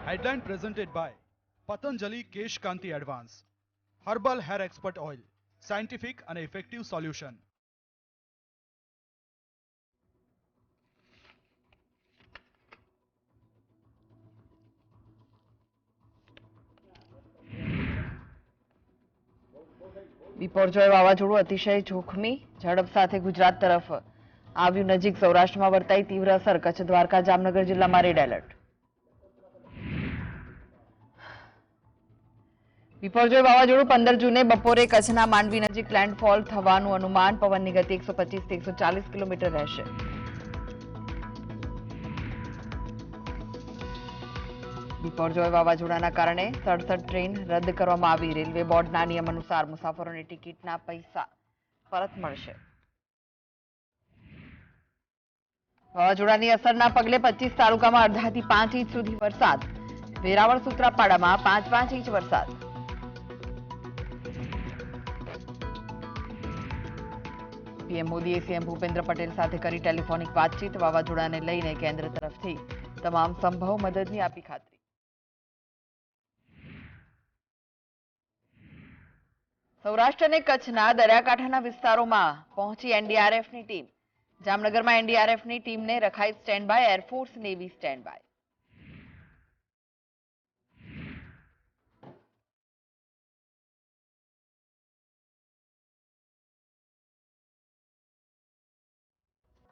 Headline presented by Patanjali Kesh Kanti Advance. Herbal Hair Expert Oil. Scientific and effective solution. Biparjoy વાવાઝોડું અતિશય જોખમી ઝડપ સાથે ગુજરાત તરફ આવ્યું નજીક. સૌરાષ્ટ્રમાં વર્તાઈ તીવ્ર અસર. કચ્છ, દ્વારકા, જામનગર જિલ્લામાં રેડ એલર્ટ. બિપોરજોય વાવાઝોડું 15 જૂને બપોરે કચ્છના માંડવી નજીક લેન્ડફોલ થવાનું અનુમાન. પવનની ગતિ 125 થી 140 કિલોમીટર રહેશે. બિપોરજોય વાવાઝોડાના કારણે 67 ટ્રેન રદ કરવામાં આવી. રેલવે બોર્ડના નિયમ અનુસાર મુસાફરોને ટિકિટના પૈસા પરત મળશે. વાવાઝોડાની અસરના પગલે 25 તાલુકામાં અડધાથી 5 ઇંચ સુધી વરસાદ. વેરાવળ, સૂત્રાપાડામાં 5 ઇંચ વરસાદ. પીએમ મોદીએ સીએમ ભૂપેન્દ્ર પટેલ સાથે કરી ટેલિફોનિક વાતચીત. વાવાઝોડાને લઈને કેન્દ્ર તરફથી તમામ સંભવ મદદની આપી ખાતરી. સૌરાષ્ટ્ર અને કચ્છના દરિયાકાંઠાના વિસ્તારોમાં પહોંચી એનડીઆરએફની ટીમ. જામનગરમાં એનડીઆરએફની ટીમને રખાઈ standby. Air force, navy stand by.